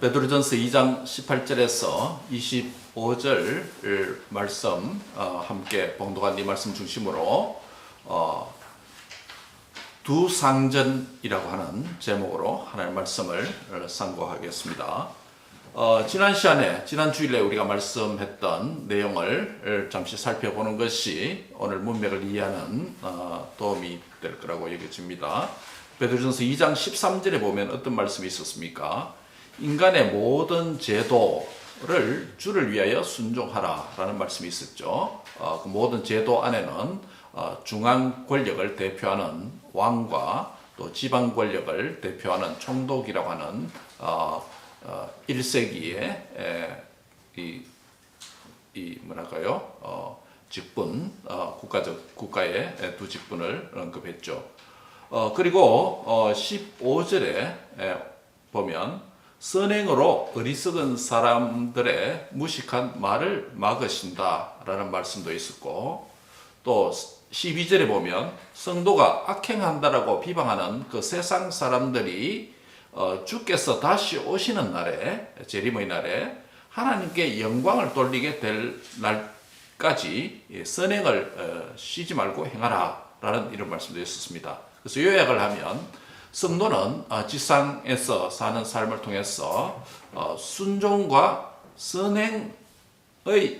베드로전서 2장 18절에서 25절 말씀 함께 봉독한 이 말씀 중심으로 두 상전이라고 하는 제목으로 하나님의 말씀을 상고하겠습니다. 지난 주일에 우리가 말씀했던 내용을 잠시 살펴보는 것이 오늘 문맥을 이해하는 도움이 될 거라고 여겨집니다. 베드로전서 2장 13절에 보면 어떤 말씀이 있었습니까? 인간의 모든 제도를 주를 위하여 순종하라 라는 말씀이 있었죠. 그 모든 제도 안에는 중앙 권력을 대표하는 왕과 또 지방 권력을 대표하는 총독이라고 하는 1세기의 직분, 국가의 두 직분을 언급했죠. 그리고 15절에 보면 선행으로 어리석은 사람들의 무식한 말을 막으신다 라는 말씀도 있었고, 또 12절에 보면 성도가 악행한다라고 비방하는 그 세상 사람들이 주께서 다시 오시는 날에, 재림의 날에 하나님께 영광을 돌리게 될 날까지 선행을 쉬지 말고 행하라 라는 이런 말씀도 있었습니다. 그래서 요약을 하면 성도는 지상에서 사는 삶을 통해서 순종과 선행의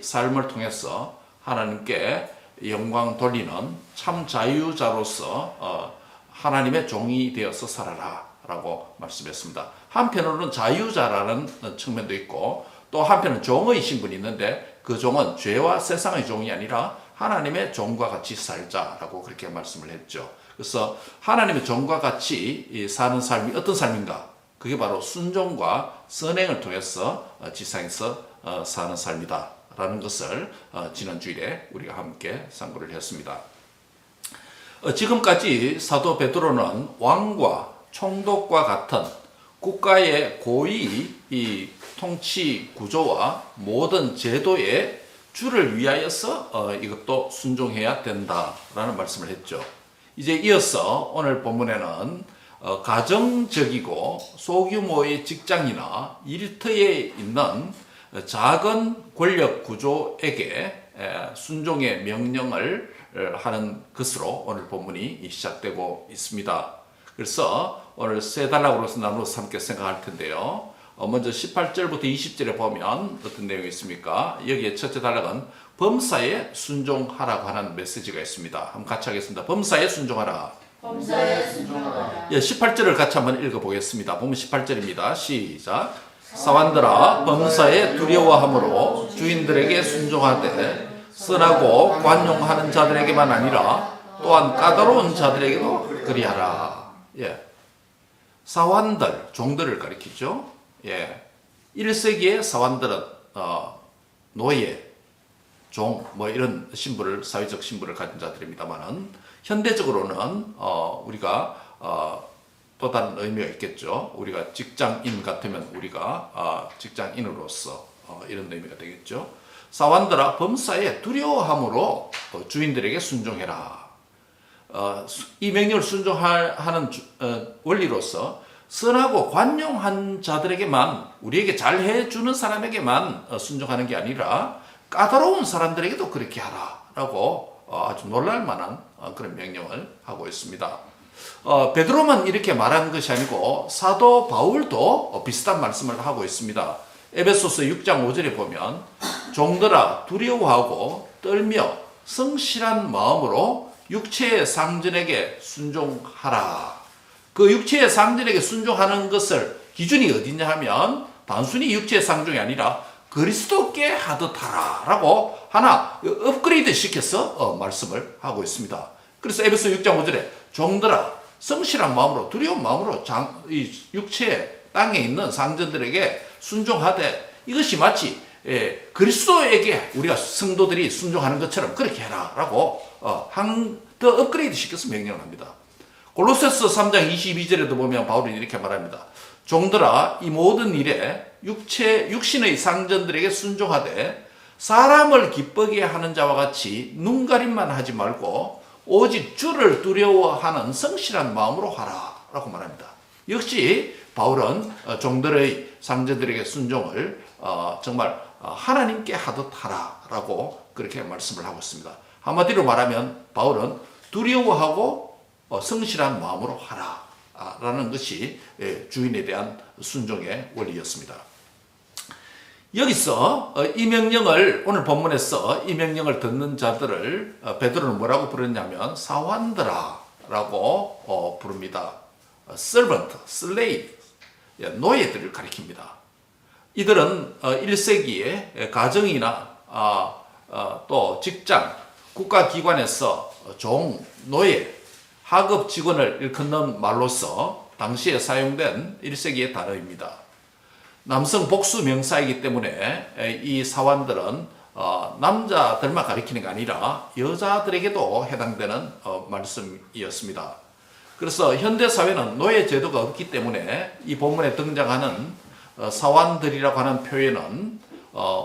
삶을 통해서 하나님께 영광 돌리는 참 자유자로서 하나님의 종이 되어서 살아라 라고 말씀했습니다. 한편으로는 자유자라는 측면도 있고, 또 한편은 종의 신분이 있는데 그 종은 죄와 세상의 종이 아니라 하나님의 종과 같이 살자라고 그렇게 말씀을 했죠. 그래서 하나님의 종과 같이 사는 삶이 어떤 삶인가? 그게 바로 순종과 선행을 통해서 지상에서 사는 삶이다 라는 것을 지난 주일에 우리가 함께 상고를 했습니다. 지금까지 사도 베드로는 왕과 총독과 같은 국가의 고위 이 통치 구조와 모든 제도의 주를 위하여서 이것도 순종해야 된다라는 말씀을 했죠. 이제 이어서 오늘 본문에는 가정적이고 소규모의 직장이나 일터에 있는 작은 권력 구조에게 순종의 명령을 하는 것으로 오늘 본문이 시작되고 있습니다. 그래서 오늘 세 단락으로 나누어서 함께 생각할 텐데요. 먼저 18절부터 20절에 보면 어떤 내용이 있습니까? 여기에 첫째 단락은 범사에 순종하라고 하는 메시지가 있습니다. 한번 같이 하겠습니다. 범사에 순종하라. 범사에 순종하라. 18절을 같이 한번 읽어보겠습니다. 보면 18절입니다. 시작. 사환들아, 범사에 두려워함으로 주인들에게 순종하되 선하고 관용하는 자들에게만 아니라 또한 까다로운 자들에게도 그리하라. 사환들, 종들을 가리키죠. 1세기의 사환들은 노예, 종, 이런 신분을, 사회적 신분을 가진 자들입니다만은, 현대적으로는 우리가 또 다른 의미가 있겠죠. 우리가 직장인 같으면 우리가 직장인으로서 이런 의미가 되겠죠. 사환들아, 범사에 두려워함으로 주인들에게 순종해라. 이 명령을 순종하는 원리로서 선하고 관용한 자들에게만, 우리에게 잘해주는 사람에게만 순종하는 게 아니라 까다로운 사람들에게도 그렇게 하라 라고 아주 놀랄 만한 그런 명령을 하고 있습니다. 베드로만 이렇게 말한 것이 아니고 사도 바울도 비슷한 말씀을 하고 있습니다. 에베소서 6장 5절에 보면 종들아 두려워하고 떨며 성실한 마음으로 육체의 상전에게 순종하라. 그 육체의 상전에게 순종하는 것을 기준이 어디냐 하면 단순히 육체의 상종이 아니라 그리스도께 하듯 하라라고 하나 업그레이드 시켜서 말씀을 하고 있습니다. 그래서 에베소 6장 5절에 종들아 성실한 마음으로 두려운 마음으로 이 육체의 땅에 있는 상전들에게 순종하되 이것이 마치 그리스도에게 우리가 성도들이 순종하는 것처럼 그렇게 해라라고 더 업그레이드 시켜서 명령을 합니다. 골로새서 3장 22절에도 보면 바울이 이렇게 말합니다. 종들아 이 모든 일에 육신의 상전들에게 순종하되 사람을 기쁘게 하는 자와 같이 눈가림만 하지 말고 오직 주를 두려워하는 성실한 마음으로 하라 라고 말합니다. 역시 바울은 종들의 상제들에게 순종을 정말 하나님께 하듯 하라라고 그렇게 말씀을 하고 있습니다. 한마디로 말하면 바울은 두려워하고 성실한 마음으로 하라라는 것이 주인에 대한 순종의 원리였습니다. 여기서 이 명령을 오늘 본문에서 이 명령을 듣는 자들을 베드로는 뭐라고 부르냐면 사환들아라고 부릅니다. servant, slave, 노예들을 가리킵니다. 이들은 1세기에 가정이나 또 직장, 국가기관에서 종, 노예, 하급 직원을 일컫는 말로서 당시에 사용된 1세기의 단어입니다. 남성 복수 명사이기 때문에 이 사환들은 남자들만 가리키는 게 아니라 여자들에게도 해당되는 말씀이었습니다. 그래서 현대 사회는 노예 제도가 없기 때문에 이 본문에 등장하는 사환들이라고 하는 표현은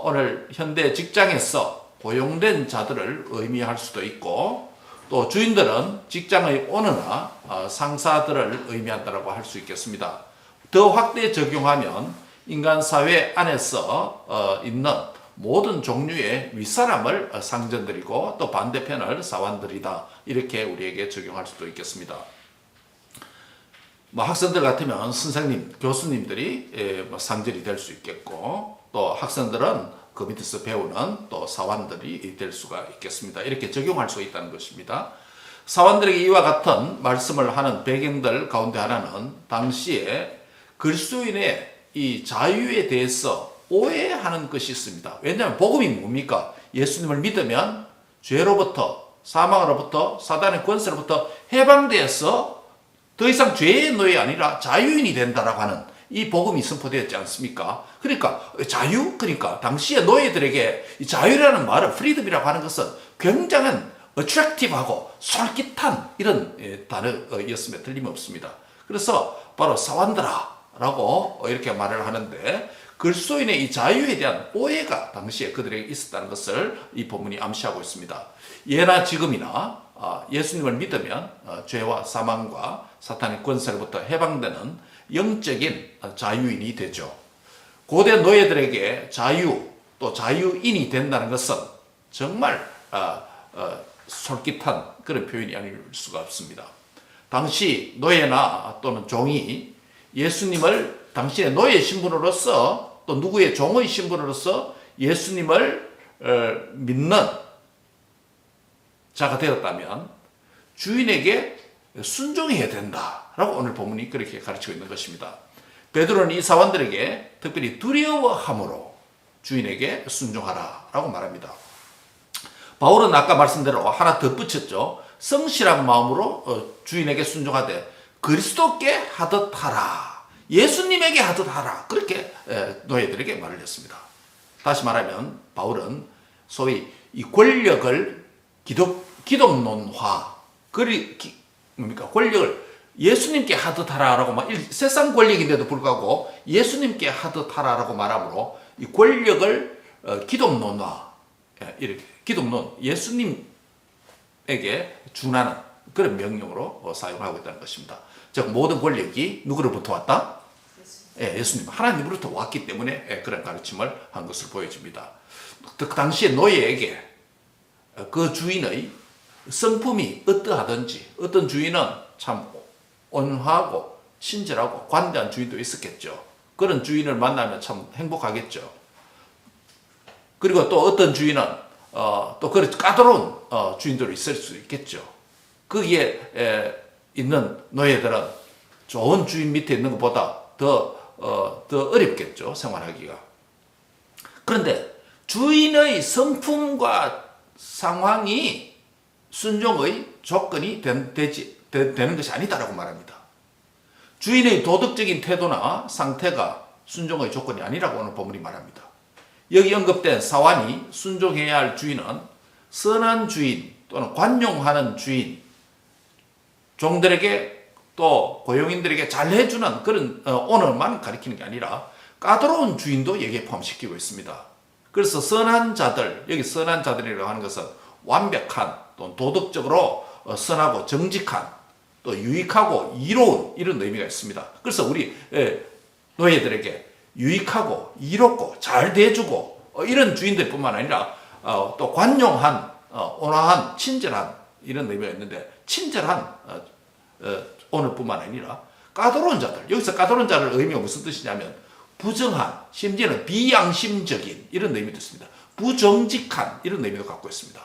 오늘 현대 직장에서 고용된 자들을 의미할 수도 있고, 또 주인들은 직장의 오너나 상사들을 의미한다고 할 수 있겠습니다. 더 확대 적용하면 인간 사회 안에서 있는 모든 종류의 윗사람을 상전들이고, 또 반대편을 사환들이다, 이렇게 우리에게 적용할 수도 있겠습니다. 학생들 같으면 선생님, 교수님들이 상전이 될 수 있겠고, 또 학생들은 그 밑에서 배우는 또 사환들이 될 수가 있겠습니다. 이렇게 적용할 수 있다는 것입니다. 사환들에게 이와 같은 말씀을 하는 배경들 가운데 하나는 당시에 그리스도인의 이 자유에 대해서 오해하는 것이 있습니다. 왜냐하면 복음이 뭡니까? 예수님을 믿으면 죄로부터, 사망으로부터, 사단의 권세로부터 해방되어서 더 이상 죄의 노예 아니라 자유인이 된다라고 하는 이 복음이 선포되었지 않습니까? 그러니까 자유? 그러니까 당시의 노예들에게 이 자유라는 말은, 프리덤이라고 하는 것은 굉장한 어트랙티브하고 솔깃한 이런 단어였음에 틀림없습니다. 그래서 바로 사환들아 라고 이렇게 말을 하는데, 그리스도인의 이 자유에 대한 오해가 당시에 그들에게 있었다는 것을 이 본문이 암시하고 있습니다. 예나 지금이나 예수님을 믿으면 죄와 사망과 사탄의 권세로부터 해방되는 영적인 자유인이 되죠. 고대 노예들에게 자유, 또 자유인이 된다는 것은 정말 솔깃한 그런 표현이 아닐 수가 없습니다. 당시 노예나 또는 종이 예수님을 당신의 노예 신분으로서, 또 누구의 종의 신분으로서 예수님을 믿는 자가 되었다면 주인에게 순종해야 된다라고 오늘 본문이 그렇게 가르치고 있는 것입니다. 베드로는 이 사환들에게 특별히 두려워함으로 주인에게 순종하라라고 말합니다. 바울은 아까 말씀대로 하나 덧붙였죠. 성실한 마음으로 주인에게 순종하되 그리스도께 하듯 하라, 예수님에게 하듯 하라, 그렇게 노예들에게 말을 했습니다. 다시 말하면 바울은 소위 이 권력을 기독론화, 권력을 예수님께 하듯 하라라고 세상 권력인데도 불구하고 예수님께 하듯 하라라고 말하므로 이 권력을 기독론화, 이렇게 기독론, 예수님에게 준하는 그런 명령으로 사용하고 있다는 것입니다. 즉 모든 권력이 누구로부터 왔다? 예수님, 하나님으로부터 왔기 때문에 그런 가르침을 한 것을 보여줍니다. 그 당시에 노예에게 그 주인의 성품이 어떠하든지, 어떤 주인은 참 온화하고 친절하고 관대한 주인도 있었겠죠. 그런 주인을 만나면 참 행복하겠죠. 그리고 또 어떤 주인은 또 그런 까다로운 주인들이 있을 수 있겠죠. 거기에 있는 노예들은 좋은 주인 밑에 있는 것보다 더 어렵겠죠, 생활하기가. 그런데 주인의 성품과 상황이 순종의 조건이 되는 것이 아니다라고 말합니다. 주인의 도덕적인 태도나 상태가 순종의 조건이 아니라고 오늘 본문이 말합니다. 여기 언급된 사환이 순종해야 할 주인은 선한 주인 또는 관용하는 주인, 종들에게 또 고용인들에게 잘해주는 그런 오너만 가리키는 게 아니라 까다로운 주인도 여기에 포함시키고 있습니다. 그래서 선한 자들, 여기 선한 자들이라고 하는 것은 완벽한, 또 도덕적으로 선하고 정직한, 또 유익하고 이로운 이런 의미가 있습니다. 그래서 우리 노예들에게 유익하고 이롭고 잘 대해주고 이런 주인들뿐만 아니라 또 관용한 온화한 친절한 이런 의미가 있는데 친절한 오늘뿐만 아니라 까다로운 자들, 여기서 까다로운 자들 의미가 무슨 뜻이냐면 부정한, 심지어는 비양심적인 이런 의미도 있습니다. 부정직한 이런 의미도 갖고 있습니다.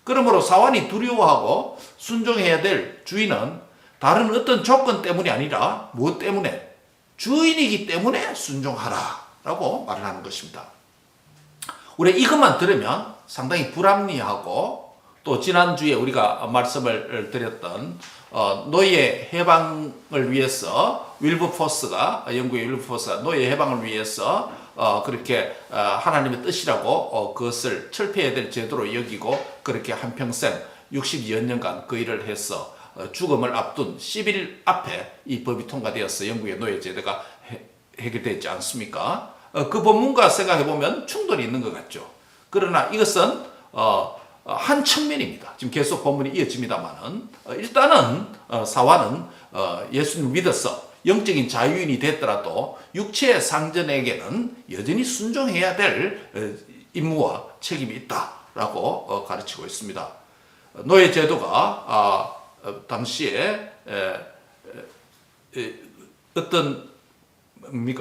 그러므로 사환이 두려워하고 순종해야 될 주인은 다른 어떤 조건 때문이 아니라 무엇 때문에? 주인이기 때문에 순종하라 라고 말을 하는 것입니다. 우리 이것만 들으면 상당히 불합리하고 또 지난주에 우리가 말씀을 드렸던 노예 해방을 위해서 윌버포스가 영국의 윌버포스가 노예 해방을 위해서 그렇게 하나님의 뜻이라고 그것을 철폐해야 될 제도로 여기고 그렇게 한평생 60여 년간 그 일을 해서 죽음을 앞둔 10일 앞에 이 법이 통과되어서 영국의 노예 제도가 해결되지 않습니까? 그 본문과 생각해보면 충돌이 있는 것 같죠. 그러나 이것은 한 측면입니다. 지금 계속 본문이 이어집니다만은 일단은 사환은 예수님을 믿어서 영적인 자유인이 됐더라도 육체의 상전에게는 여전히 순종해야 될 임무와 책임이 있다라고 가르치고 있습니다. 노예 제도가 당시에 어떤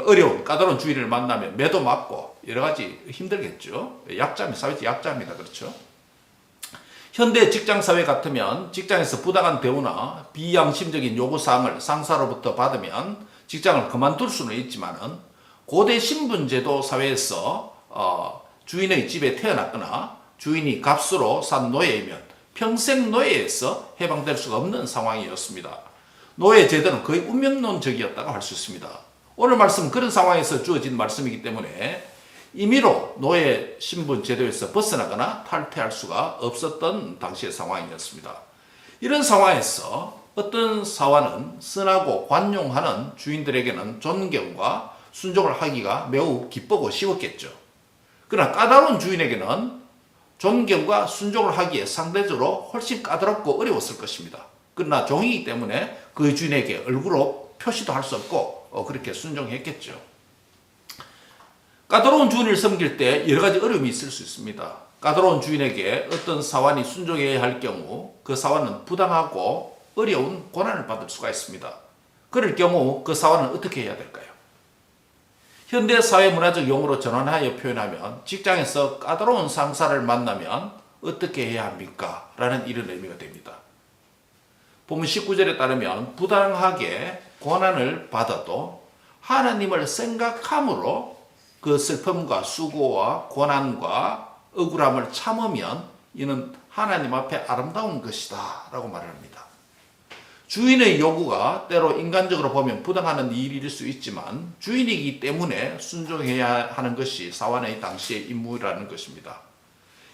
어려운 까다로운 주인을 만나면 매도 맞고 여러 가지 힘들겠죠. 약자입니다. 사회적 약자입니다. 그렇죠. 현대 직장 사회 같으면 직장에서 부당한 대우나 비양심적인 요구사항을 상사로부터 받으면 직장을 그만둘 수는 있지만은 고대 신분제도 사회에서 주인의 집에 태어났거나 주인이 값으로 산 노예이면 평생 노예에서 해방될 수가 없는 상황이었습니다. 노예 제도는 거의 운명론적이었다고 할 수 있습니다. 오늘 말씀은 그런 상황에서 주어진 말씀이기 때문에 임의로 노예 신분 제도에서 벗어나거나 탈퇴할 수가 없었던 당시의 상황이었습니다. 이런 상황에서 어떤 사환은 선하고 관용하는 주인들에게는 존경과 순종을 하기가 매우 기쁘고 쉬웠겠죠. 그러나 까다로운 주인에게는 존경과 순종을 하기에 상대적으로 훨씬 까다롭고 어려웠을 것입니다. 그러나 종이기 때문에 그 주인에게 얼굴로 표시도 할 수 없고 그렇게 순종했겠죠. 까다로운 주인을 섬길 때 여러 가지 어려움이 있을 수 있습니다. 까다로운 주인에게 어떤 사환이 순종해야 할 경우 그 사환은 부당하고 어려운 고난을 받을 수가 있습니다. 그럴 경우 그 사환은 어떻게 해야 될까요? 현대 사회 문화적 용어로 전환하여 표현하면 직장에서 까다로운 상사를 만나면 어떻게 해야 합니까? 라는 이런 의미가 됩니다. 본문 19절에 따르면 부당하게 고난을 받아도 하나님을 생각함으로 그 슬픔과 수고와 고난과 억울함을 참으면 이는 하나님 앞에 아름다운 것이다 라고 말합니다. 주인의 요구가 때로 인간적으로 보면 부당한 일일 수 있지만 주인이기 때문에 순종해야 하는 것이 사환의 당시의 임무라는 것입니다.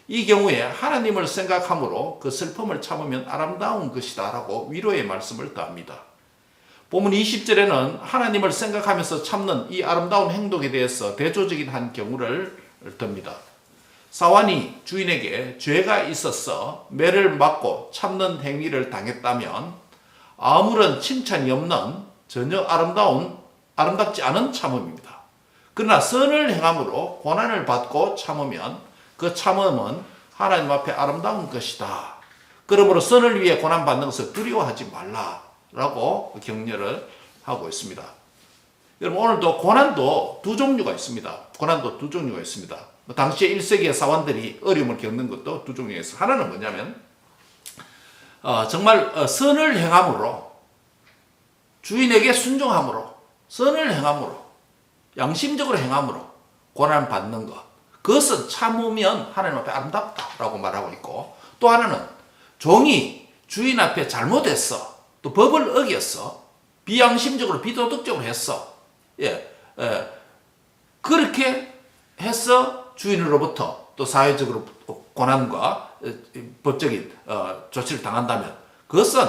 이 경우에 하나님을 생각함으로 그 슬픔을 참으면 아름다운 것이다 라고 위로의 말씀을 더합니다. 본문 20절에는 하나님을 생각하면서 참는 이 아름다운 행동에 대해서 대조적인 한 경우를 듭니다. 사환이 주인에게 죄가 있어서 매를 맞고 참는 행위를 당했다면 아무런 칭찬이 없는 전혀 아름답지 않은 참음입니다. 그러나 선을 행함으로 고난을 받고 참으면 그 참음은 하나님 앞에 아름다운 것이다. 그러므로 선을 위해 고난받는 것을 두려워하지 말라라고 격려를 하고 있습니다. 여러분 오늘도 고난도 두 종류가 있습니다. 고난도 두 종류가 있습니다. 당시에 1세기의 사환들이 어려움을 겪는 것도 두 종류가 있어요. 하나는 뭐냐면 정말 선을 행함으로 주인에게 순종함으로 선을 행함으로 양심적으로 행함으로 고난을 받는 것 그것은 참으면 하나님 앞에 아름답다라고 말하고 있고 또 하나는 종이 주인 앞에 잘못했어 또 법을 어겼어 비양심적으로 비도덕적으로 했어 그렇게 해서 주인으로부터 또 사회적으로 고난과 법적인 조치를 당한다면 그것은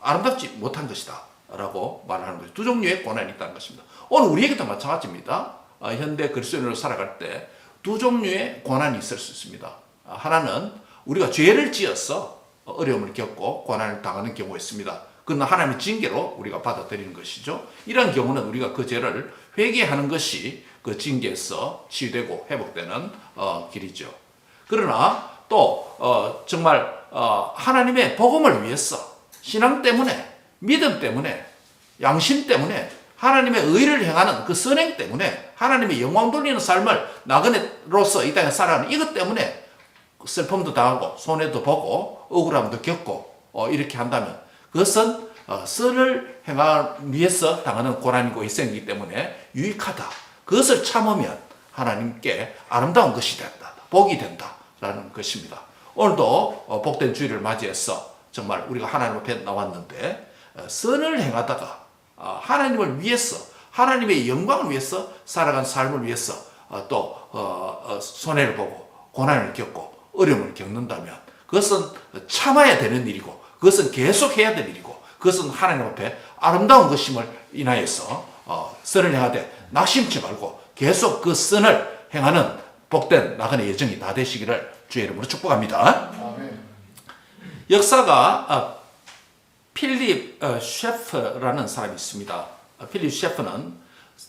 아름답지 못한 것이다 라고 말하는 거죠. 두 종류의 고난이 있다는 것입니다. 오늘 우리에게도 마찬가지입니다. 현대 그리스도인으로 살아갈 때 두 종류의 고난이 있을 수 있습니다. 하나는 우리가 죄를 지어서 어려움을 겪고 고난을 당하는 경우가 있습니다. 그건 하나님의 징계로 우리가 받아들이는 것이죠. 이런 경우는 우리가 그 죄를 회개하는 것이 그 징계에서 치유되고 회복되는 길이죠. 그러나 또 정말 하나님의 복음을 위해서 신앙 때문에, 믿음 때문에, 양심 때문에, 하나님의 의를 행하는 그 선행 때문에 하나님의 영광 돌리는 삶을 나그네로서 이 땅에 살아가는 이것 때문에 슬픔도 당하고 손해도 보고 억울함도 겪고 이렇게 한다면 그것은 선을 행하기 위해서 당하는 고난이고 희생이기 때문에 유익하다. 그것을 참으면 하나님께 아름다운 것이 된다. 복이 된다라는 것입니다. 오늘도 복된 주일을 맞이해서 정말 우리가 하나님 앞에 나왔는데 선을 행하다가 하나님을 위해서, 하나님의 영광을 위해서 살아간 삶을 위해서 또 손해를 보고 고난을 겪고 어려움을 겪는다면 그것은 참아야 되는 일이고 그것은 계속해야 될 일이고 그것은 하나님 앞에 아름다운 것임을 인하여서 선을 행하되 낙심치 말고 계속 그 선을 행하는 복된 나그네 여정이 다 되시기를 주의 이름으로 축복합니다. 아멘. 역사가 필립 셰프라는 사람이 있습니다. 필립 셰프는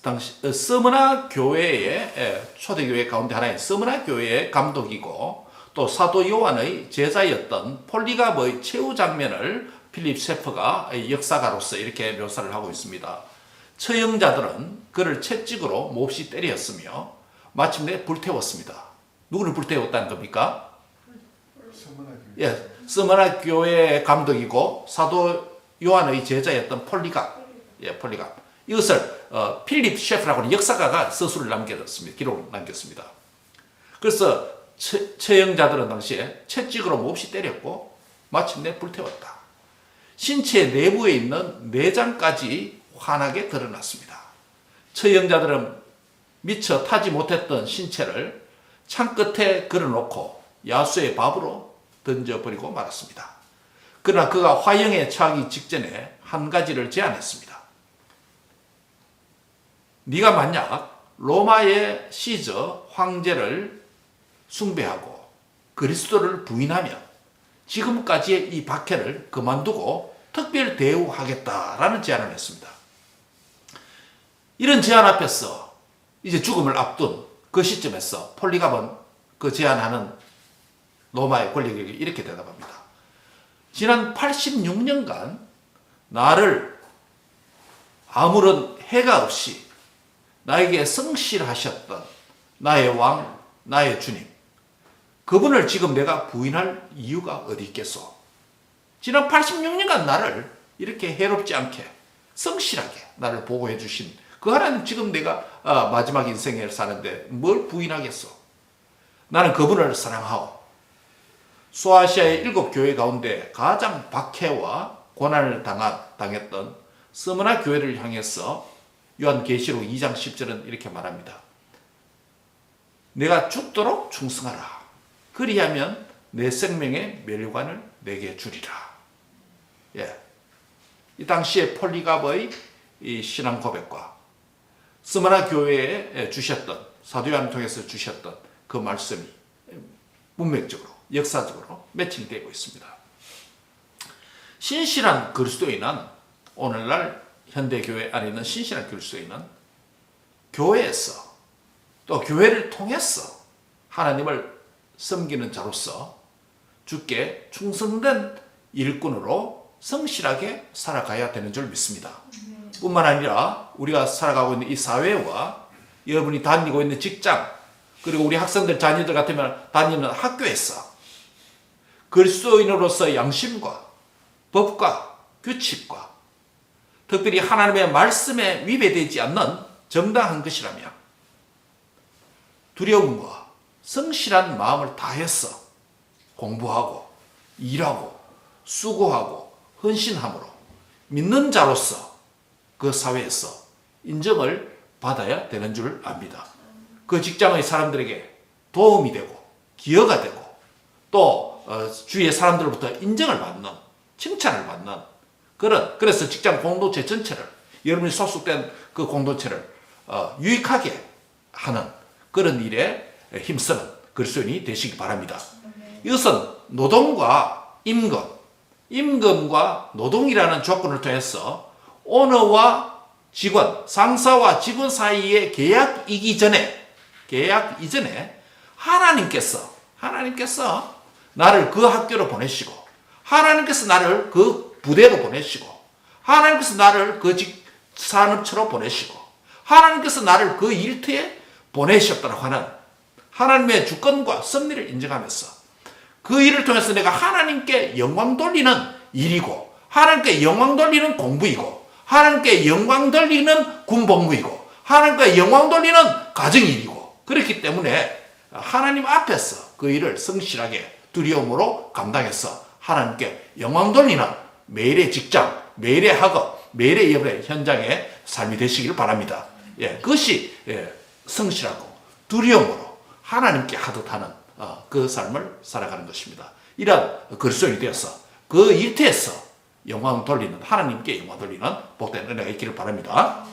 당시 스무나 교회의 초대교회 가운데 하나인 스무나 교회의 감독이고 또 사도 요한의 제자였던 폴리갑의 최후 장면을 필립 셰프가 역사가로서 이렇게 묘사를 하고 있습니다. 처형자들은 그를 채찍으로 몹시 때렸으며 마침내 불태웠습니다. 누구를 불태웠다는 겁니까? 예, 스무나 교회의 감독이고 사도 요한의 제자였던 폴리갑. 예, 폴리갑. 이것을 필립 셰프라고 하는 역사가가 서술을 남겼습니다. 기록을 남겼습니다. 그래서 처형자들은 당시에 채찍으로 몹시 때렸고 마침내 불태웠다. 신체 내부에 있는 내장까지 환하게 드러났습니다. 처형자들은 미처 타지 못했던 신체를 창 끝에 걸어놓고 야수의 밥으로 던져버리고 말았습니다. 그러나 그가 화형에 처하기 직전에 한 가지를 제안했습니다. 네가 만약 로마의 시저 황제를 숭배하고 그리스도를 부인하면 지금까지의 이 박해를 그만두고 특별 대우하겠다라는 제안을 했습니다. 이런 제안 앞에서 이제 죽음을 앞둔 그 시점에서 폴리갑은 그 제안하는 로마의 권력에게 이렇게 대답합니다. 지난 86년간 나를 아무런 해가 없이 나에게 성실하셨던 나의 왕, 나의 주님, 그분을 지금 내가 부인할 이유가 어디 있겠소? 지난 86년간 나를 이렇게 해롭지 않게 성실하게 나를 보호해 주신 그 하나님 지금 내가 마지막 인생을 사는데 뭘 부인하겠소? 나는 그분을 사랑하오. 소아시아의 7교회 가운데 가장 박해와 고난을 당했던 스무나 교회를 향해서 요한계시록 2장 10절은 이렇게 말합니다. 내가 죽도록 충성하라. 그리하면 내 생명의 멸관을 내게 주리라. 예. 이 당시에 폴리갑의 이 신앙 고백과 스무나 교회에 주셨던 사도 요한을 통해서 주셨던 그 말씀이 문맥적으로 역사적으로 매칭되고 있습니다. 신실한 그리스도인은 오늘날 현대교회 안에 있는 신실한 그리스도인은 교회에서 또 교회를 통해서 하나님을 섬기는 자로서 주께 충성된 일꾼으로 성실하게 살아가야 되는 줄 믿습니다. 뿐만 아니라 우리가 살아가고 있는 이 사회와 여러분이 다니고 있는 직장 그리고 우리 학생들 자녀들 같으면 다니는 학교에서 그리스도인으로서 양심과 법과 규칙과 특별히 하나님의 말씀에 위배되지 않는 정당한 것이라며 두려움과 성실한 마음을 다해서 공부하고 일하고 수고하고 헌신함으로 믿는 자로서 그 사회에서 인정을 받아야 되는 줄 압니다. 그 직장의 사람들에게 도움이 되고 기여가 되고 또 주위의 사람들로부터 인정을 받는 칭찬을 받는 그래서 직장 공동체 전체를 여러분이 소속된 그 공동체를 유익하게 하는 그런 일에 힘쓰는 그리스도인이 되시기 바랍니다. 이것은 노동과 임금 임금과 노동이라는 조건을 통해서 오너와 직원, 상사와 직원 사이의 계약 이전에 하나님께서 나를 그 학교로 보내시고, 하나님께서 나를 그 부대로 보내시고, 하나님께서 나를 그 산업처로 보내시고, 하나님께서 나를 그 일터에 보내셨다고 하는 하나님의 주권과 섭리를 인정하면서 그 일을 통해서 내가 하나님께 영광 돌리는 일이고, 하나님께 영광 돌리는 공부이고, 하나님께 영광 돌리는 군복무이고, 하나님께 영광 돌리는 가정일이고, 그렇기 때문에 하나님 앞에서 그 일을 성실하게 두려움으로 감당해서 하나님께 영광 돌리는 매일의 직장, 매일의 학업, 매일의 예배 현장의 삶이 되시길 바랍니다. 그것이 성실하고 두려움으로 하나님께 하듯 하는 그 삶을 살아가는 것입니다. 이러한 그리스도인이 되어서 그 일터에서 영광 돌리는, 하나님께 영광 돌리는 복된 은혜가 있기를 바랍니다.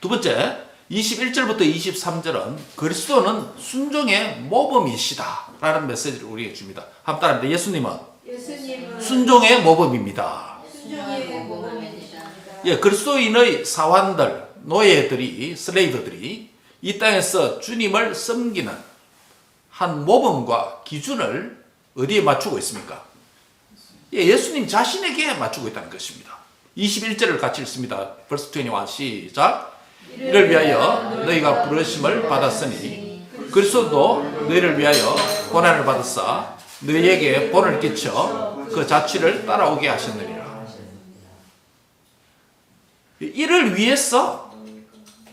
두 번째, 21절부터 23절은 그리스도는 순종의 모범이시다 라는 메시지를 우리에게 줍니다. 한번 따라합니다. 예수님은 순종의 모범입니다. 순종의 모범이시다. 그리스도인의 사환들, 노예들이, 슬레이브들이 이 땅에서 주님을 섬기는 한 모범과 기준을 어디에 맞추고 있습니까? 예수님 자신에게 맞추고 있다는 것입니다. 21절을 같이 읽습니다. verse 21 시작. 이를 위하여 너희가 부르심을 받았으니 그리스도도 너희를 위하여 고난을 받으사 너희에게 본을 끼쳐 그 자취를 따라오게 하셨느니라. 이를 위해서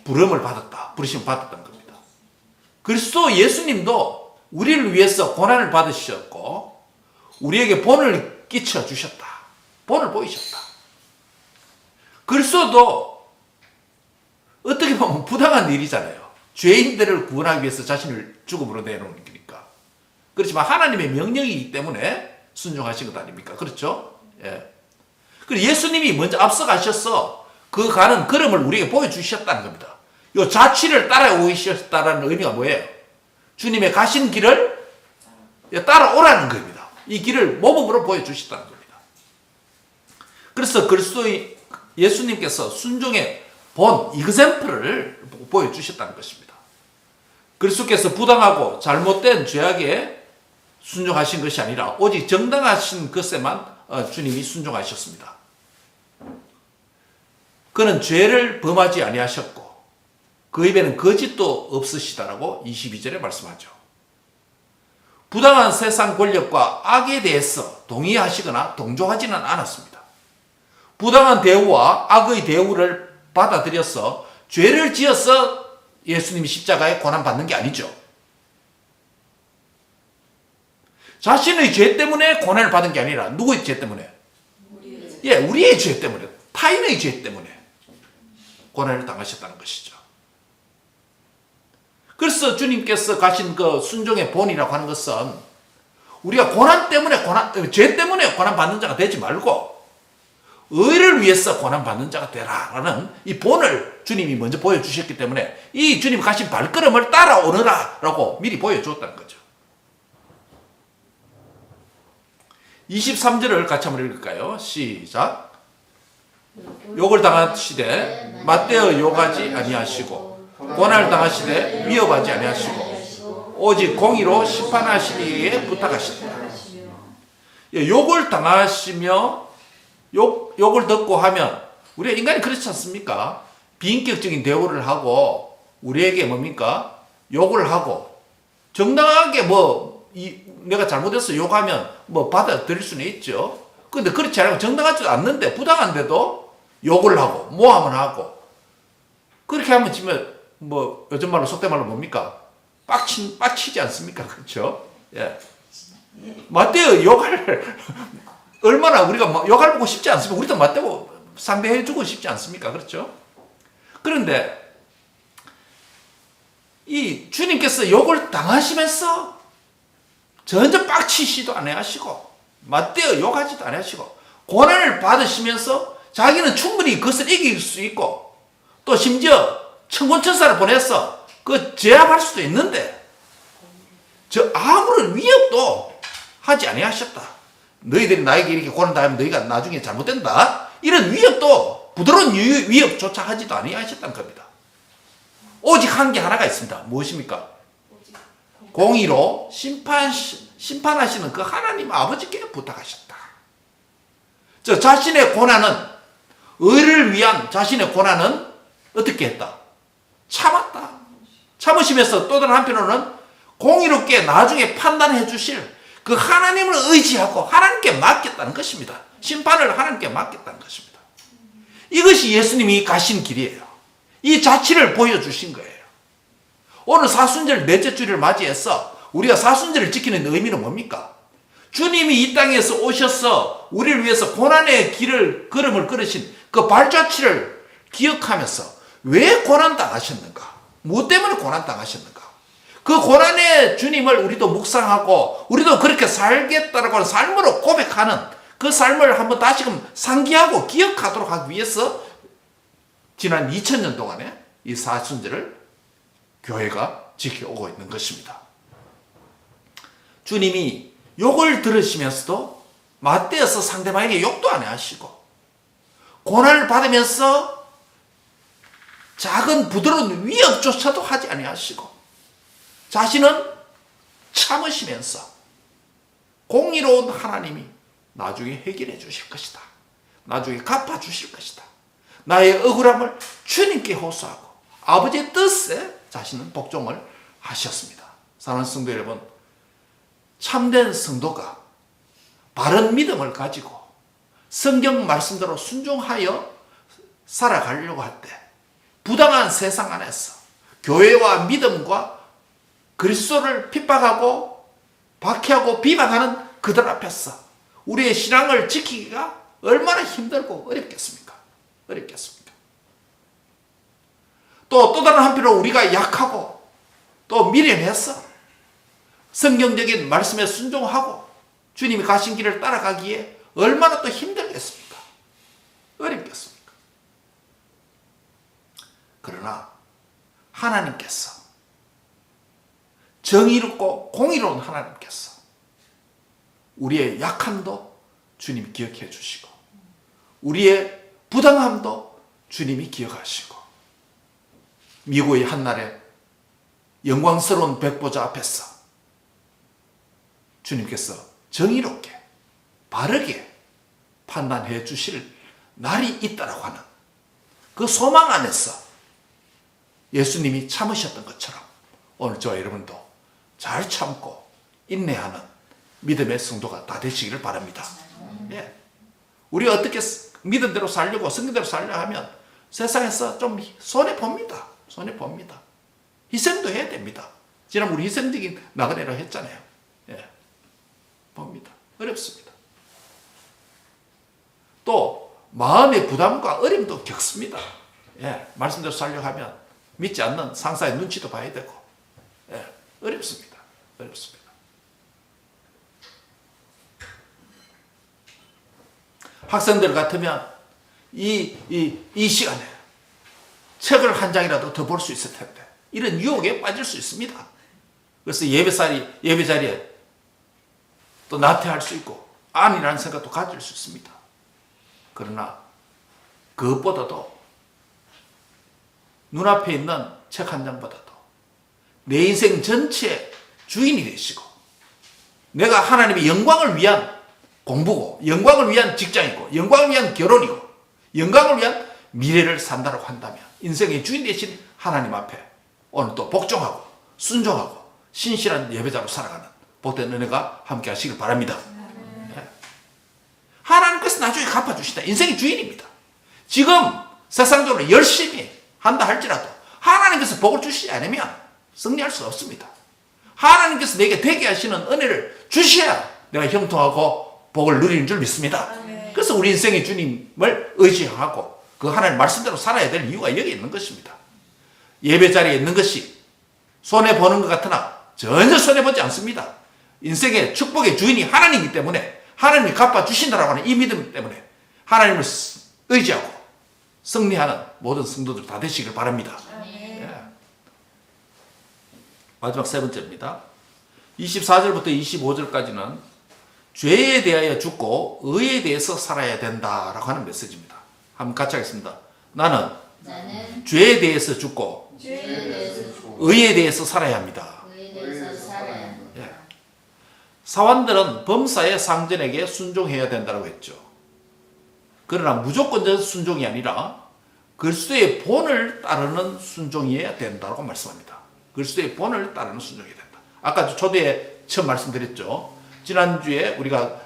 부름을 받았다, 부르심을 받았다는 겁니다. 그리스도 예수님도 우리를 위해서 고난을 받으셨고 우리에게 본을 끼쳐 주셨다. 본을 보이셨다. 그리스도도 어떻게 보면 부당한 일이잖아요. 죄인들을 구원하기 위해서 자신을 죽음으로 내놓는 거니까. 그렇지만 하나님의 명령이기 때문에 순종하신 것 아닙니까? 그렇죠? 그리고 예수님이 먼저 앞서가셔서 그 가는 걸음을 우리에게 보여주셨다는 겁니다. 이 자취를 따라오셨다는 의미가 뭐예요? 주님의 가신 길을 따라오라는 겁니다. 이 길을 모범으로 보여주셨다는 겁니다. 그래서 그리스도의 예수님께서 순종의 본, 이그샘플을 보여주셨다는 것입니다. 그리스도께서 부당하고 잘못된 죄악에 순종하신 것이 아니라 오직 정당하신 것에만 주님이 순종하셨습니다. 그는 죄를 범하지 아니하셨고 그 입에는 거짓도 없으시다라고 22절에 말씀하죠. 부당한 세상 권력과 악에 대해서 동의하시거나 동조하지는 않았습니다. 부당한 대우와 악의 대우를 받아들여서 죄를 지어서 예수님이 십자가에 고난받는 게 아니죠. 자신의 죄 때문에 고난을 받은 게 아니라 누구의 죄 때문에? 우리의 죄 때문에, 타인의 죄 때문에 고난을 당하셨다는 것이죠. 그래서 주님께서 가신 그 순종의 본이라고 하는 것은 우리가 죄 때문에 고난 받는 자가 되지 말고 의를 위해서 고난 받는 자가 되라라는 이 본을 주님이 먼저 보여주셨기 때문에 이 주님 가신 발걸음을 따라오너라라고 미리 보여주었다는 거죠. 23절을 같이 한번 읽을까요? 시작. 욕을 당하시되 맞대어 욕하지 아니하시고 고난을 당하시되 위협하지 아니하시고 오직 공의로 심판하시기에 부탁하시다. 욕을 당하시며 욕을 듣고 하면 우리가 인간이 그렇지 않습니까? 비인격적인 대우를 하고 우리에게 뭡니까? 욕을 하고 정당하게 내가 잘못해서 욕하면 받아들일 수는 있죠. 근데 그렇지 않고 정당하지도 않는데 부당한데도 욕을 하고 모함을 하고 그렇게 하면 지금 요즘 말로 속된 말로 뭡니까? 빡치지 않습니까? 그렇죠? 맞대요. 얼마나 우리가 욕할 보고 싶지 않습니까? 우리도 맞대고 상대해주고 싶지 않습니까? 그렇죠? 그런데 이 주님께서 욕을 당하시면서 전혀 빡치시도 아니하시고 맞대어 욕하지도 아니하시고 고난을 받으시면서 자기는 충분히 그것을 이길 수 있고 또 심지어 천군천사를 보내서 그 제압할 수도 있는데 아무런 위협도 하지 아니하셨다. 너희들이 나에게 이렇게 고난 당하면 너희가 나중에 잘못된다. 이런 위협도 부드러운 위협조차 하지도 아니하셨다는 겁니다. 오직 한 게 하나가 있습니다. 무엇입니까? 공의로 심판하시는 그 하나님 아버지께 부탁하셨다. 저 자신의 고난은, 의를 위한 자신의 고난은 어떻게 했다? 참았다. 참으시면서 또 다른 한편으로는 공의롭게 나중에 판단해 주실 그 하나님을 의지하고 하나님께 맡겼다는 것입니다. 심판을 하나님께 맡겼다는 것입니다. 이것이 예수님이 가신 길이에요. 이 자취를 보여주신 거예요. 오늘 사순절 넷째 주일을 맞이해서 우리가 사순절을 지키는 의미는 뭡니까? 주님이 이 땅에서 오셔서 우리를 위해서 고난의 걸음을 걸으신 그 발자취를 기억하면서 왜 고난당하셨는가? 무엇 때문에 고난당하셨는가? 그 고난의 주님을 우리도 묵상하고 우리도 그렇게 살겠다라고 하는 삶으로 고백하는 그 삶을 한번 다시금 상기하고 기억하도록 하기 위해서 지난 2000년 동안에 이 사순절을 교회가 지켜오고 있는 것입니다. 주님이 욕을 들으시면서도 맞대어서 상대방에게 욕도 안 하시고 고난을 받으면서 작은 부드러운 위협조차도 하지 아니하시고 자신은 참으시면서 공의로운 하나님이 나중에 해결해 주실 것이다. 나중에 갚아 주실 것이다. 나의 억울함을 주님께 호소하고 아버지의 뜻에 자신은 복종을 하셨습니다. 사랑하는 성도 여러분, 참된 성도가 바른 믿음을 가지고 성경 말씀대로 순종하여 살아가려고 할 때 부당한 세상 안에서 교회와 믿음과 그리스도를 핍박하고 박해하고 비방하는 그들 앞에서 우리의 신앙을 지키기가 얼마나 힘들고 어렵겠습니까? 어렵겠습니까? 또 다른 한편으로 우리가 약하고 또 미련해서 성경적인 말씀에 순종하고 주님이 가신 길을 따라가기에 얼마나 또 힘들겠습니까? 어렵겠습니까? 그러나 하나님께서 정의롭고 공의로운 하나님께서 우리의 약함도 주님이 기억해 주시고 우리의 부당함도 주님이 기억하시고 미국의 한날에 영광스러운 백보자 앞에서 주님께서 정의롭게 바르게 판단해 주실 날이 있다라고 하는 그 소망 안에서 예수님이 참으셨던 것처럼 오늘 저와 여러분도 잘 참고 인내하는 믿음의 성도가 다 되시기를 바랍니다. 예. 우리가 어떻게 믿음대로 살려고 성경대로 살려고 하면 세상에서 좀 손해봅니다. 손해봅니다. 희생도 해야 됩니다. 지난 우리 희생적인 나그네라고 했잖아요. 예. 봅니다. 어렵습니다. 또 마음의 부담과 어려움도 겪습니다. 예. 말씀대로 살려고 하면 믿지 않는 상사의 눈치도 봐야 되고 예. 어렵습니다. 어렵습니다. 학생들 같으면 이 시간에 책을 한 장이라도 더 볼 수 있을 텐데 이런 유혹에 빠질 수 있습니다. 그래서 예배 자리에 또 나태할 수 있고 아니라는 생각도 가질 수 있습니다. 그러나 그것보다도 눈앞에 있는 책 한 장보다도 내 인생 전체의 주인이 되시고 내가 하나님의 영광을 위한 공부고 영광을 위한 직장이고 영광을 위한 결혼이고 영광을 위한 미래를 산다고 한다면 인생의 주인 되신 하나님 앞에 오늘 또 복종하고 순종하고 신실한 예배자로 살아가는 복된 은혜가 함께 하시길 바랍니다. 네. 하나님께서 나중에 갚아주시다. 인생의 주인입니다. 지금 세상적으로 열심히 한다 할지라도 하나님께서 복을 주시지 않으면 승리할 수 없습니다. 하나님께서 내게 되게 하시는 은혜를 주셔야 내가 형통하고 복을 누리는 줄 믿습니다. 그래서 우리 인생의 주님을 의지하고 그 하나님 말씀대로 살아야 될 이유가 여기 있는 것입니다. 예배 자리에 있는 것이 손해보는 것 같으나 전혀 손해보지 않습니다. 인생의 축복의 주인이 하나님이기 때문에 하나님이 갚아주신다라고 하는 이 믿음 때문에 하나님을 의지하고 승리하는 모든 성도들 다 되시길 바랍니다. 예. 마지막 세 번째입니다. 24절부터 25절까지는 죄에 대하여 죽고 의에 대해서 살아야 된다라고 하는 메시지입니다. 한번 같이 하겠습니다. 나는 나는 죄에 대해서 죽고 죄에 대해서 죽고 의에 대해서 살아야 합니다. 의에 대해서 살아야 한다. 예. 사환들은 범사의 상전에게 순종해야 된다고 했죠. 그러나 무조건적 순종이 아니라 그리스도의 본을 따르는 순종이어야 된다고 말씀합니다. 그리스도의 본을 따르는 순종이어야 된다. 아까 초대에 처음 말씀드렸죠. 지난주에 우리가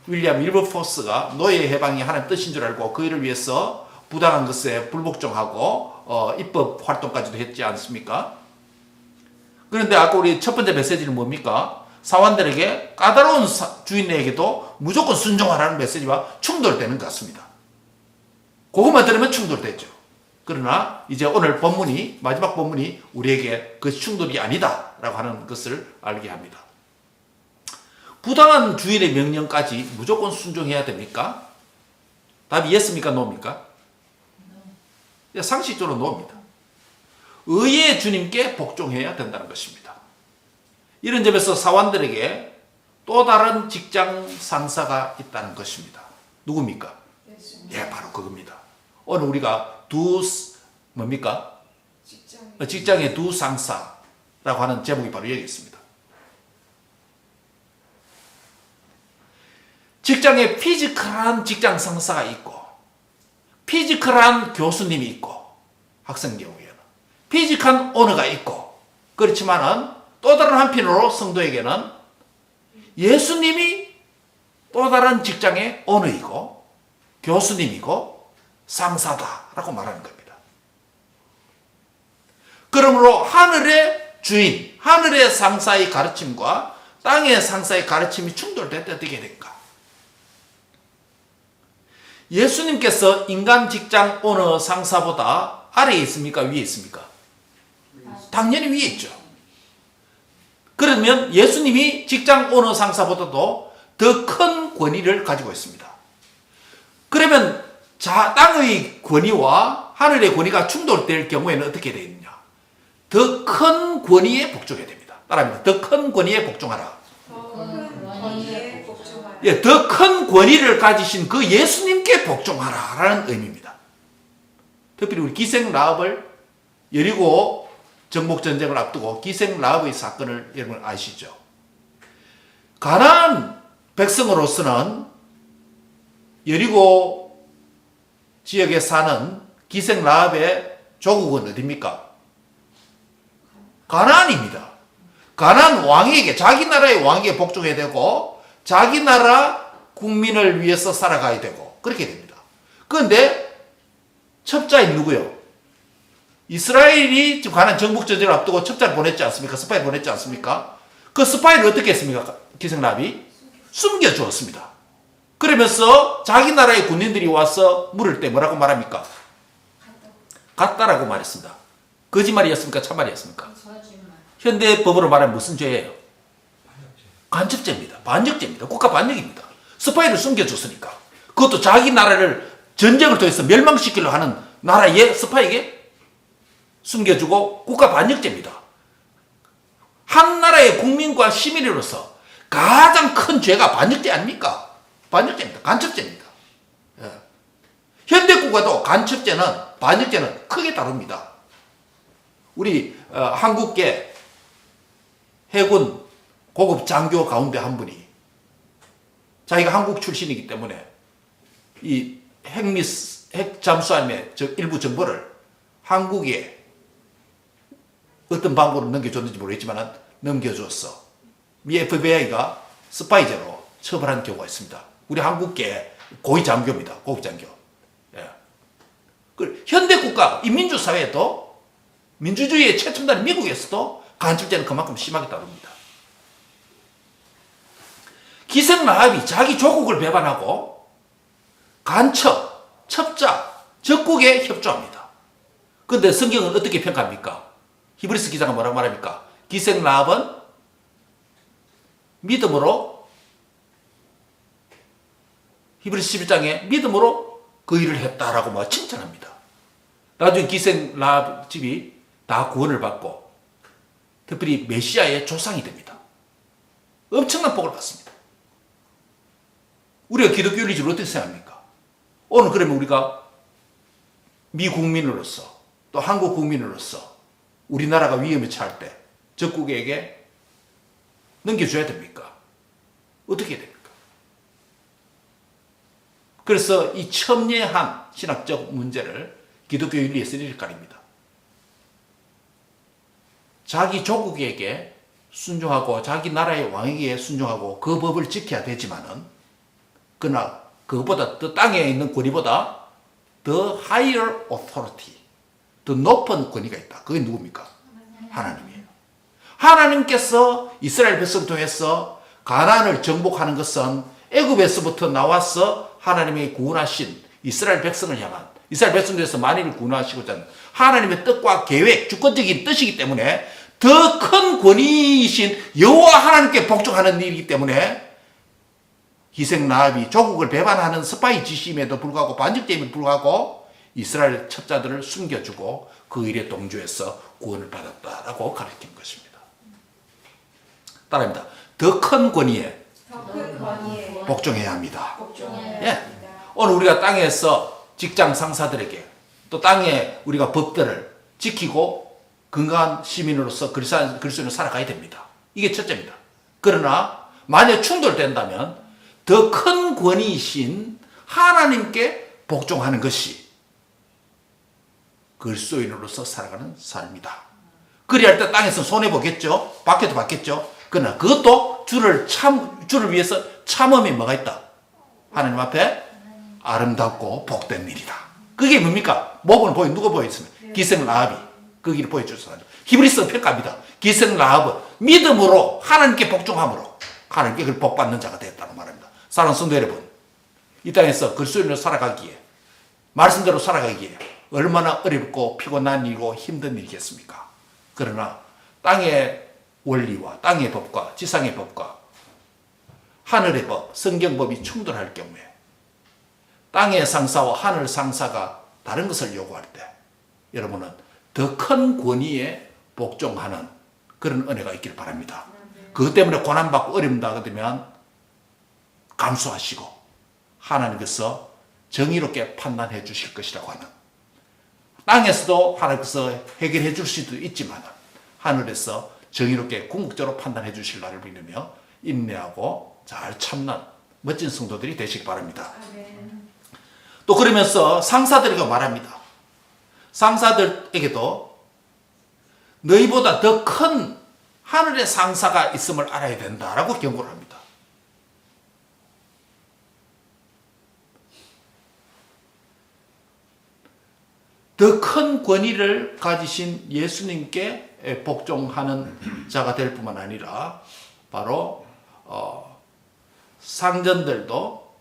윌리엄 윌버포스가 노예 해방이 하나님 뜻인 줄 알고 그 일을 위해서 부당한 것에 불복종하고 입법 활동까지도 했지 않습니까? 그런데 아까 우리 첫 번째 메시지는 뭡니까? 사환들에게 까다로운 주인에게도 무조건 순종하라는 메시지와 충돌되는 것 같습니다. 그것만 들으면 충돌되죠. 그러나 이제 오늘 본문이 마지막 본문이 우리에게 그 충돌이 아니다라고 하는 것을 알게 합니다. 부당한 주인의 명령까지 무조건 순종해야 됩니까? 답이 예스입니까? 노입니까? 상식적으로 노입니다. 의의 주님께 복종해야 된다는 것입니다. 이런 점에서 사환들에게 또 다른 직장 상사가 있다는 것입니다. 누굽니까? 예, 바로 그겁니다. 오늘 우리가 뭡니까? 직장의 두 상사라고 하는 제목이 바로 여기 있습니다. 직장에 피지컬한 직장 상사가 있고, 피지컬한 교수님이 있고, 학생 경우에는 피지컬한 오너가 있고, 그렇지만은 또 다른 한편으로 성도에게는 예수님이 또 다른 직장의 오너이고, 교수님이고, 상사다라고 말하는 겁니다. 그러므로 하늘의 주인, 하늘의 상사의 가르침과 땅의 상사의 가르침이 충돌될 때 어떻게 될까? 예수님께서 인간 직장 오너 상사보다 아래에 있습니까? 위에 있습니까? 당연히 위에 있죠. 그러면 예수님이 직장 오너 상사보다도 더 큰 권위를 가지고 있습니다. 그러면 땅의 권위와 하늘의 권위가 충돌될 경우에는 어떻게 되느냐? 더 큰 권위에 복종해야 됩니다. 따라합니다. 더 큰 권위에 복종하라. 예, 더 큰 권위를 가지신 그 예수님께 복종하라라는 의미입니다. 특별히 우리 기생 라합을 여리고 정복 전쟁을 앞두고 기생 라합의 사건을 여러분 아시죠? 가나안 백성으로서는 여리고 지역에 사는 기생 라합의 조국은 어디입니까? 가나안입니다. 가나안 왕에게, 자기 나라의 왕에게 복종해야 되고 자기 나라 국민을 위해서 살아가야 되고 그렇게 됩니다. 그런데 첩자인 누구요? 이스라엘이 지금 가나안 정복 전쟁을 앞두고 첩자를 보냈지 않습니까? 스파이를 보냈지 않습니까? 그 스파이를 어떻게 했습니까? 기생라합이 숨겨주었습니다. 그러면서 자기 나라의 군인들이 와서 물을 때 뭐라고 말합니까? 갔다라고 말했습니다. 거짓말이었습니까? 참말이었습니까? 현대 법으로 말하면 무슨 죄예요? 간첩죄입니다. 반역죄입니다. 국가 반역입니다. 스파이를 숨겨줬으니까. 그것도 자기 나라를 전쟁을 통해서 멸망시키려 하는 나라의 스파이에게 숨겨주고 국가 반역죄입니다. 한 나라의 국민과 시민으로서 가장 큰 죄가 반역죄 아닙니까? 반역죄입니다. 간첩죄입니다. 예. 현대국가도 간첩죄는 반역죄는 크게 다릅니다. 우리 한국계 해군 고급 장교 가운데 한 분이 자기가 한국 출신이기 때문에 이 핵 잠수함의 일부 정보를 한국에 어떤 방법으로 넘겨줬는지 모르겠지만 넘겨줬어. 미 FBI가 스파이죄로 처벌한 경우가 있습니다. 우리 한국계 고위 장교입니다. 고급 장교. 예. 현대 국가, 이 민주 사회에도 민주주의의 최첨단 미국에서도 간첩죄는 그만큼 심하게 다룹니다. 기생 라합이 자기 조국을 배반하고 간첩, 첩자, 적국에 협조합니다. 그런데 성경은 어떻게 평가합니까? 히브리서 기자가 뭐라고 말합니까? 기생 라합은 믿음으로 히브리서 11장에 믿음으로 그 일을 했다라고 칭찬합니다. 나중에 기생 라합 집이 다 구원을 받고 특별히 메시아의 조상이 됩니다. 엄청난 복을 받습니다. 우리가 기독교 윤리주의를 어떻게 생각합니까? 오늘 그러면 우리가 미국민으로서 또 한국 국민으로서 우리나라가 위험에 처할 때 적국에게 넘겨줘야 됩니까? 어떻게 해야 됩니까? 그래서 이 첨예한 신학적 문제를 기독교 윤리에서 이렇게 가립니다. 자기 조국에게 순종하고 자기 나라의 왕에게 순종하고 그 법을 지켜야 되지만은 그러나 그것보다 더 땅에 있는 권위보다 the higher authority, 더 높은 권위가 있다. 그게 누굽니까? 하나님이에요. 하나님께서 이스라엘 백성을 통해서 가나안을 정복하는 것은 애굽에서부터 나와서 하나님의 구원하신 이스라엘 백성을 향한 이스라엘 백성들에서 만인을 구원하시고자 하는 하나님의 뜻과 계획, 주권적인 뜻이기 때문에 더 큰 권위이신 여호와 하나님께 복종하는 일이기 때문에 희생 나합이 조국을 배반하는 스파이 지시임에도 불구하고 반역됨에도 불구하고 이스라엘 첩자들을 숨겨주고 그 일에 동조해서 구원을 받았다라고 가르친 것입니다. 따라합니다. 더 큰 권위에 복종해야 합니다. 예. 오늘 우리가 땅에서 직장 상사들에게 또 땅에 우리가 법들을 지키고 건강한 시민으로서 그리스도인으로 살아가야 됩니다. 이게 첫째입니다. 그러나 만약 충돌된다면 더 큰 권위이신 하나님께 복종하는 것이 그리스도인으로서 살아가는 삶이다. 그래야 할 때 땅에서 손해보겠죠. 밖에도 받겠죠. 그러나 그것도 주를 위해서 참음이 뭐가 있다? 하나님 앞에 아름답고 복된 일이다. 그게 뭡니까? 누가 보여있으면 기생 라합이 그 길을 보여주셨어요. 히브리서 평가합니다. 기생 라합은 믿음으로 하나님께 복종함으로 하나님께 그 복받는 자가 됐다고 말합니다. 사랑하는 성도 여러분, 이 땅에서 그리스도인으로 살아가기에 말씀대로 살아가기에 얼마나 어렵고 피곤한 일이고 힘든 일이겠습니까? 그러나 땅의 원리와 땅의 법과 지상의 법과 하늘의 법, 성경법이 충돌할 경우에 땅의 상사와 하늘 상사가 다른 것을 요구할 때 여러분은 더 큰 권위에 복종하는 그런 은혜가 있길 바랍니다. 그것 때문에 고난받고 어려움 당하면 감수하시고 하나님께서 정의롭게 판단해 주실 것이라고 하는, 땅에서도 하나님께서 해결해 줄 수도 있지만 하늘에서 정의롭게 궁극적으로 판단해 주실 날을 믿으며 인내하고 잘 참는 멋진 성도들이 되시기 바랍니다. 또 그러면서 상사들에게 말합니다. 상사들에게도 너희보다 더 큰 하늘의 상사가 있음을 알아야 된다라고 경고를 합니다. 더 큰 권위를 가지신 예수님께 복종하는 자가 될 뿐만 아니라 바로 상전들도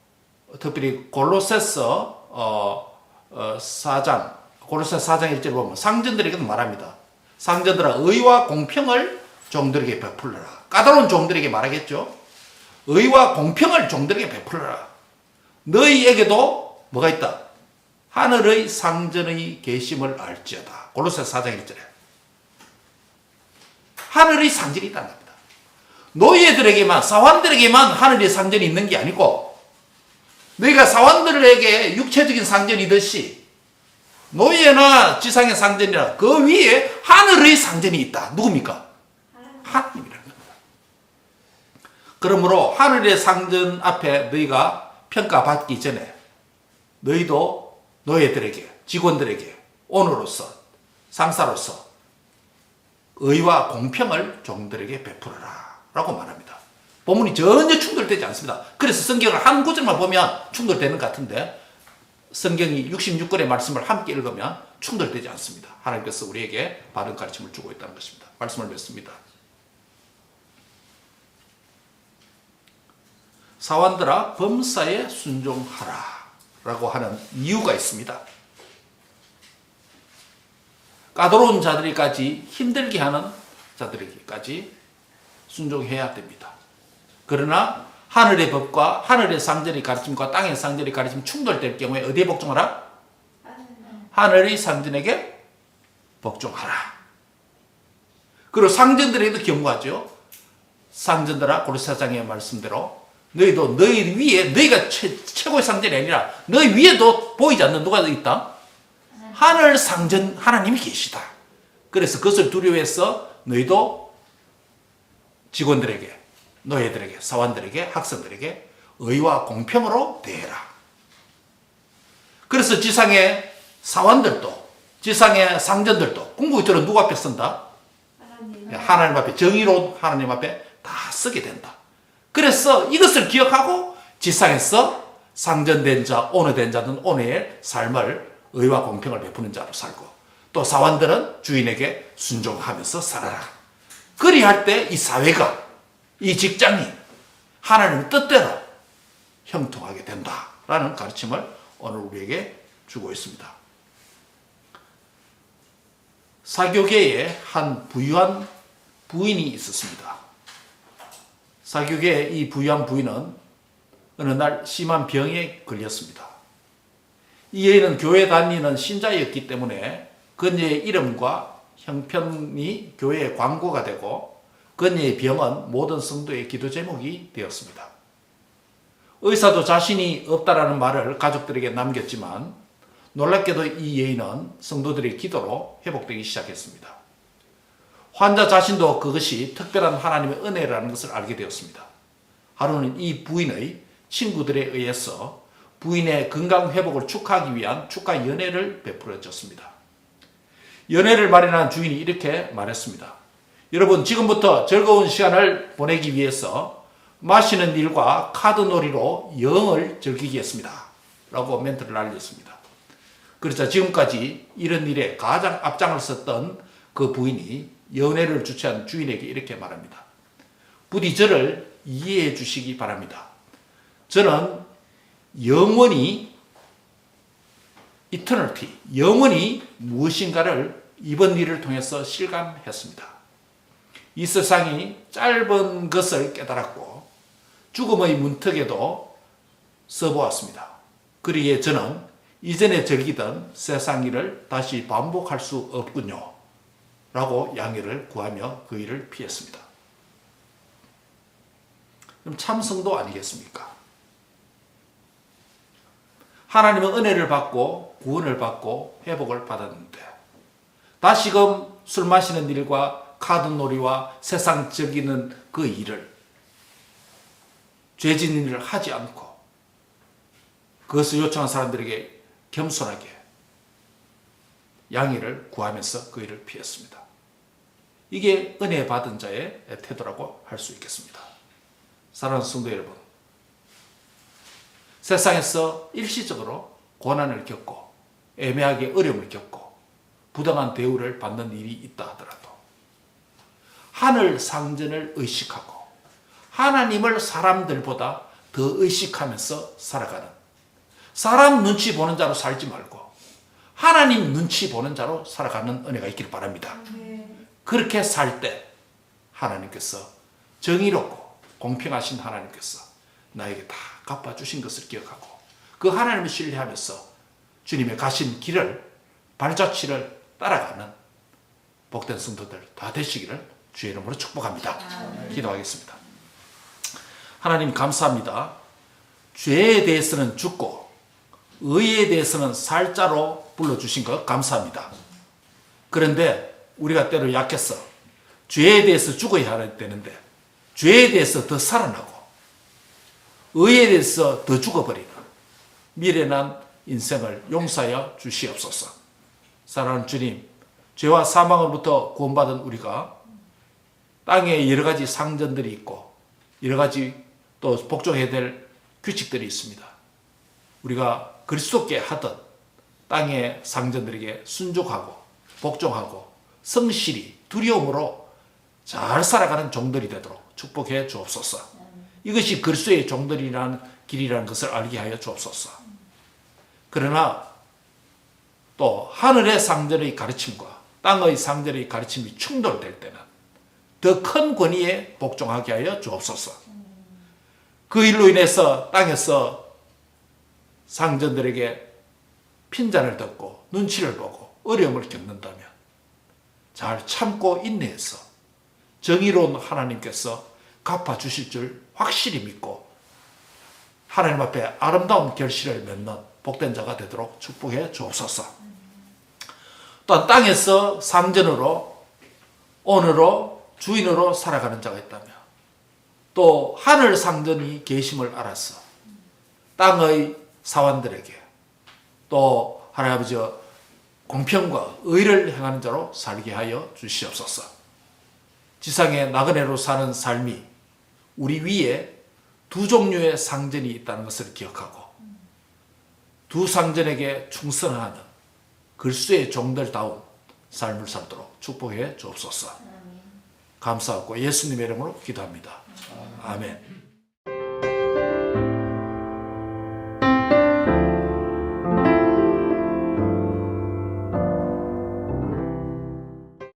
특별히 골로새서 4장 1절을 보면 상전들에게도 말합니다. 상전들아 의와 공평을 종들에게 베풀어라. 까다로운 종들에게 말하겠죠. 의와 공평을 종들에게 베풀어라. 너희에게도 뭐가 있다? 하늘의 상전의 계심을 알지어다. 골로새서 4장 1절에 하늘의 상전이 있다는 겁니다. 노예들에게만, 사환들에게만 하늘의 상전이 있는 게 아니고 너희가 사환들에게 육체적인 상전이듯이 노예나 지상의 상전이나 그 위에 하늘의 상전이 있다. 누굽니까? 하나님이라는 겁니다. 그러므로 하늘의 상전 앞에 너희가 평가받기 전에 너희도 노예들에게, 직원들에게, 오너로서, 상사로서 의와 공평을 종들에게 베풀어라 라고 말합니다. 본문이 전혀 충돌되지 않습니다. 그래서 성경을 한 구절만 보면 충돌되는 것 같은데 성경이 66권의 말씀을 함께 읽으면 충돌되지 않습니다. 하나님께서 우리에게 바른 가르침을 주고 있다는 것입니다. 말씀을 맺습니다. 사환들아 범사에 순종하라 라고 하는 이유가 있습니다. 까다로운 자들이까지 힘들게 하는 자들에게까지 순종해야 됩니다. 그러나 하늘의 법과 하늘의 상전의 가르침과 땅의 상전의 가르침이 충돌될 경우에 어디에 복종하라? 하늘의 상전에게 복종하라. 그리고 상전들에게도 경고하죠. 상전들아 골로새장의 말씀대로 너희도 너희 위에 너희가 최고의 상전이 아니라 너희 위에도 보이지 않는 누가 있다? 하늘 상전 하나님이 계시다. 그래서 그것을 두려워해서 너희도 직원들에게, 노예들에게, 사원들에게, 학생들에게 의와 공평으로 대해라. 그래서 지상의 사원들도, 지상의 상전들도 궁극적으로 누구 앞에 쓴다? 하나님 앞에, 정의로운 하나님 앞에 다 쓰게 된다. 그래서 이것을 기억하고 지상에서 상전된 자, 온유된 자는 온유의 삶을 의와 공평을 베푸는 자로 살고, 또 사원들은 주인에게 순종하면서 살아라. 그리할 때 이 사회가, 이 직장이 하나님의 뜻대로 형통하게 된다라는 가르침을 오늘 우리에게 주고 있습니다. 사교계에 한 부유한 부인이 있었습니다. 사교계의 이 부유한 부인은 어느 날 심한 병에 걸렸습니다. 이 여인은 교회 다니는 신자였기 때문에 그녀의 이름과 형편이 교회의 광고가 되고 그녀의 병은 모든 성도의 기도 제목이 되었습니다. 의사도 자신이 없다라는 말을 가족들에게 남겼지만 놀랍게도 이 여인은 성도들의 기도로 회복되기 시작했습니다. 환자 자신도 그것이 특별한 하나님의 은혜라는 것을 알게 되었습니다. 하루는 이 부인의 친구들에 의해서 부인의 건강 회복을 축하하기 위한 축하 연회를 베풀어졌습니다. 연회를 마련한 주인이 이렇게 말했습니다. 여러분, 지금부터 즐거운 시간을 보내기 위해서 마시는 일과 카드놀이로 영을 즐기겠습니다. 라고 멘트를 날렸습니다. 그러자 지금까지 이런 일에 가장 앞장을 섰던 그 부인이 연회를 주최한 주인에게 이렇게 말합니다. 부디 저를 이해해 주시기 바랍니다. 저는 영원히 eternity, 영원히 무엇인가를 이번 일을 통해서 실감했습니다. 이 세상이 짧은 것을 깨달았고 죽음의 문턱에도 서보았습니다. 그리기에 저는 이전에 즐기던 세상 일을 다시 반복할 수 없군요. 라고 양해를 구하며 그 일을 피했습니다. 그럼 참성도 아니겠습니까? 하나님은 은혜를 받고 구원을 받고 회복을 받았는데 다시금 술 마시는 일과 카드놀이와 세상 즐기는 그 일을 죄진 일을 하지 않고 그것을 요청한 사람들에게 겸손하게 양해를 구하면서 그 일을 피했습니다. 이게 은혜 받은 자의 태도라고 할 수 있겠습니다. 사랑하는 성도 여러분, 세상에서 일시적으로 고난을 겪고 애매하게 어려움을 겪고 부당한 대우를 받는 일이 있다 하더라도 하늘 상전을 의식하고 하나님을 사람들보다 더 의식하면서 살아가는, 사람 눈치 보는 자로 살지 말고 하나님 눈치 보는 자로 살아가는 은혜가 있기를 바랍니다. 그렇게 살 때 하나님께서 정의롭고 공평하신 하나님께서 나에게 다 갚아주신 것을 기억하고 그 하나님을 신뢰하면서 주님의 가신 길을, 발자취를 따라가는 복된 성도들 다 되시기를 주의 이름으로 축복합니다. 기도하겠습니다. 하나님 감사합니다. 죄에 대해서는 죽고 의에 대해서는 살자로 불러주신 것 감사합니다. 그런데 우리가 때로 약해서 죄에 대해서 죽어야 되는데 죄에 대해서 더 살아나고 의에 대해서 더 죽어버리는 미련한 인생을 용서하여 주시옵소서. 사랑하는 주님, 죄와 사망으로부터 구원받은 우리가 땅에 여러 가지 상전들이 있고 여러 가지 또 복종해야 될 규칙들이 있습니다. 우리가 그리스도께 하던 땅의 상전들에게 순종하고 복종하고 성실히 두려움으로 잘 살아가는 종들이 되도록 축복해 주옵소서. 이것이 그리스도의 종들이라는 길이라는 것을 알게 하여 주옵소서. 그러나 또 하늘의 상전의 가르침과 땅의 상전의 가르침이 충돌될 때는 더 큰 권위에 복종하게 하여 주옵소서. 그 일로 인해서 땅에서 상전들에게 핀잔을 듣고 눈치를 보고 어려움을 겪는다면 잘 참고 인내해서 정의로운 하나님께서 갚아주실 줄 확실히 믿고 하나님 앞에 아름다운 결실을 맺는 복된 자가 되도록 축복해 주옵소서. 또한 땅에서 상전으로 오늘로 주인으로 살아가는 자가 있다면 또 하늘 상전이 계심을 알았어 땅의 사원들에게 또 하나님 아버지 공평과 의를 행하는 자로 살게 하여 주시옵소서. 지상의 나그네로 사는 삶이 우리 위에 두 종류의 상전이 있다는 것을 기억하고 두 상전에게 충성하는 글수의 종들다운 삶을 살도록 축복해 주옵소서. 감사하고 예수님의 이름으로 기도합니다. 아멘.